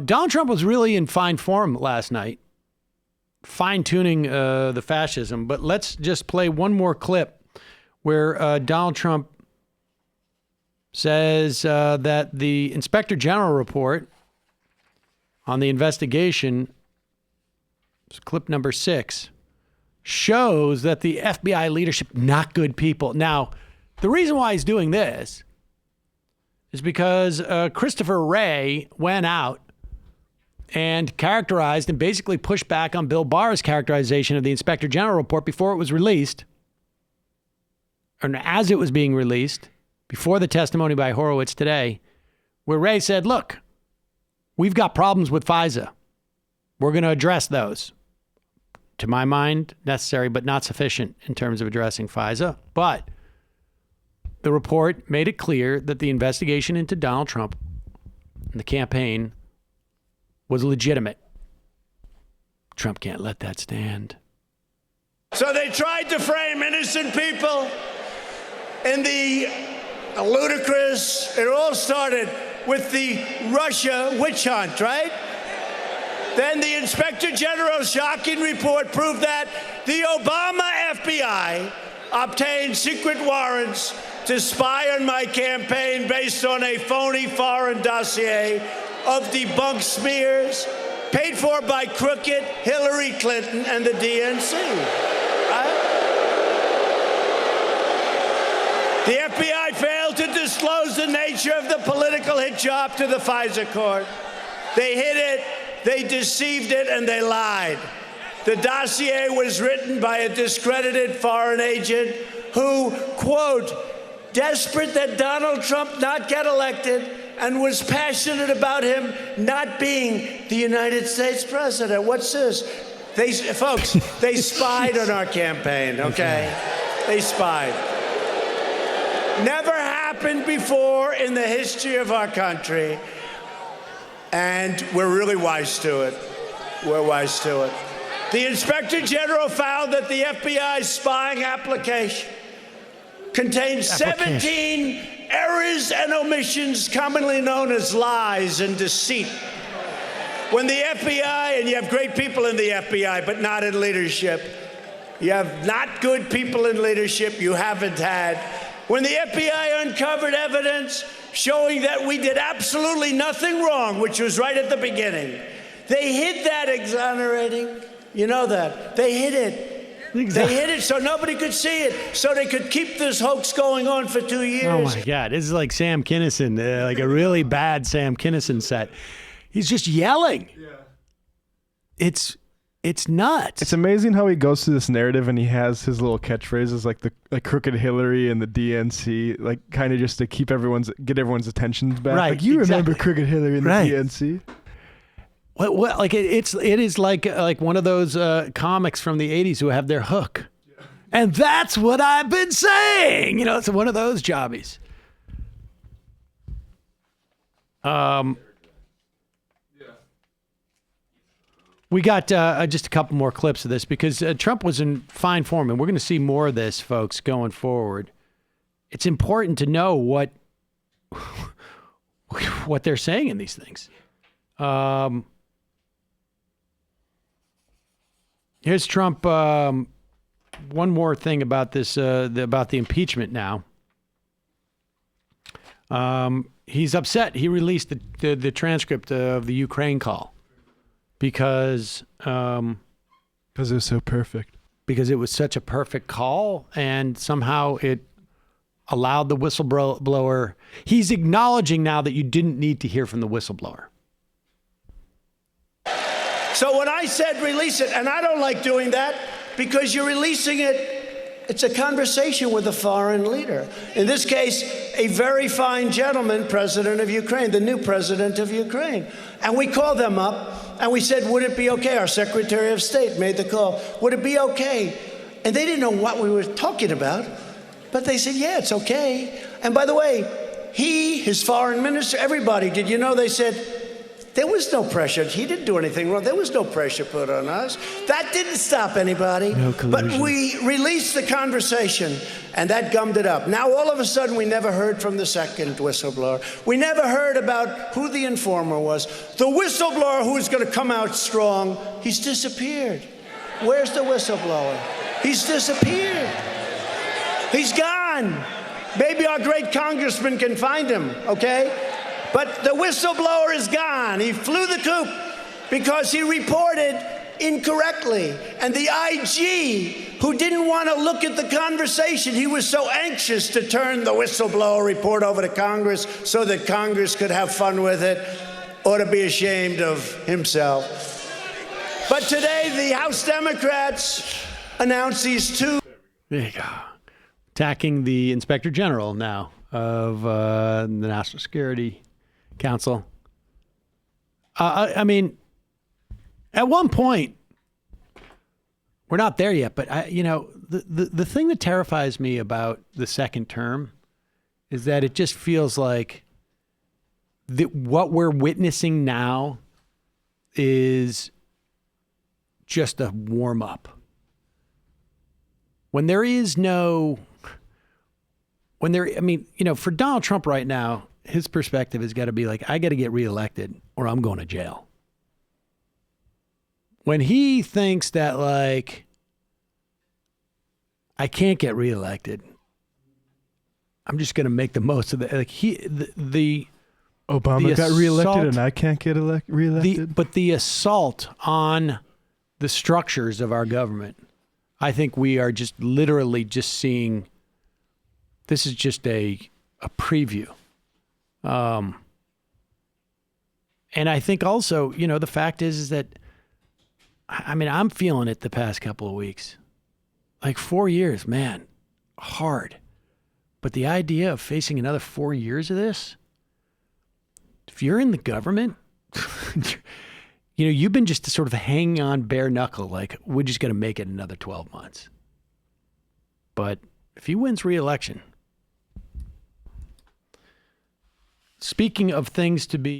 Donald Trump was really in fine form last night, fine-tuning the fascism. But let's just play one more clip where Donald Trump says that the Inspector General report on the investigation, clip number 6, shows that the FBI leadership, not good people. Now, the reason why he's doing this is because Christopher Wray went out and characterized and basically pushed back on Bill Barr's characterization of the Inspector General report before it was released, or as it was being released, before the testimony by Horowitz today, where Wray said, look, we've got problems with FISA. We're going to address those. To my mind, necessary but not sufficient in terms of addressing FISA. But the report made it clear that the investigation into Donald Trump and the campaign was legitimate. Trump can't let that stand. So they tried to frame innocent people in the ludicrous, it all started with the Russia witch hunt, right? Then the Inspector General's shocking report proved that the Obama FBI obtained secret warrants to spy on my campaign based on a phony foreign dossier of debunked smears paid for by crooked Hillary Clinton and the DNC. The FBI failed to disclose the nature of the political hit job to the FISA court. They hid it, they deceived it, and they lied. The dossier was written by a discredited foreign agent who, quote, desperate that Donald Trump not get elected and was passionate about him not being the United States president. What's this? Folks, they spied on our campaign, okay? They spied. Never happened before in the history of our country. And we're really wise to it. We're wise to it. The Inspector General found that the FBI's spying application contained 17 errors and omissions commonly known as lies and deceit. When the FBI, and you have great people in the FBI, but not in leadership. You have not good people in leadership, you haven't had. When the FBI uncovered evidence showing that we did absolutely nothing wrong, which was right at the beginning, they hid that exonerating. You know that. They hid it. Exactly. They hid it so nobody could see it, so they could keep this hoax going on for 2 years. Oh, my God. This is like Sam Kinison, like a really bad Sam Kinison set. He's just yelling. Yeah. It's nuts. It's amazing how he goes through this narrative and he has his little catchphrases like the crooked Hillary and the DNC, like kind of just to get everyone's attention back. Right. Like, you remember crooked Hillary and the DNC? What? Like it is like one of those comics from the 80s who have their hook. Yeah. And that's what I've been saying. You know, it's one of those jobbies. We got just a couple more clips of this because Trump was in fine form, and we're going to see more of this, folks, going forward. It's important to know what they're saying in these things. Here's Trump. One more thing about this, about the impeachment now. He's upset. He released the transcript of the Ukraine call because it was so perfect. Because it was such a perfect call, and somehow it allowed the whistleblower. He's acknowledging now that you didn't need to hear from the whistleblower. So when I said release it, and I don't like doing that because you're releasing it, it's a conversation with a foreign leader. In this case, a very fine gentleman, president of Ukraine, the new president of Ukraine. And we called them up and we said, would it be okay? Our Secretary of State made the call. Would it be okay? And they didn't know what we were talking about, but they said, yeah, it's okay. And by the way, his foreign minister, everybody, did you know they said, There was no pressure. He didn't do anything wrong. There was no pressure put on us. That didn't stop anybody. No collusion. But we released the conversation, and that gummed it up. Now, all of a sudden, we never heard from the second whistleblower. We never heard about who the informer was. The whistleblower who was going to come out strong, he's disappeared. Where's the whistleblower? He's disappeared. He's gone. Maybe our great congressman can find him, okay? But the whistleblower is gone. He flew the coop because he reported incorrectly. And the IG, who didn't want to look at the conversation, he was so anxious to turn the whistleblower report over to Congress so that Congress could have fun with it, ought to be ashamed of himself. But today, the House Democrats announced these two. There you go. Attacking the Inspector General now of the National Security Council. I mean, at one point, we're not there yet, but the thing that terrifies me about the second term is that it just feels like what we're witnessing now is just a warm up. When there is no, for Donald Trump right now, his perspective has got to be like, I got to get reelected or I'm going to jail. When he thinks that, like, I can't get reelected, I'm just going to make the most of it. Like the Obama got reelected and I can't get reelected. But the assault on the structures of our government, I think we are just literally just seeing, this is just a preview. And I think also, the fact is that, I'm feeling it the past couple of weeks. Like 4 years, man, hard. But the idea of facing another 4 years of this, if you're in the government, you've been just sort of hanging on bare knuckle, like, we're just going to make it another 12 months. But if he wins re-election, speaking of things to be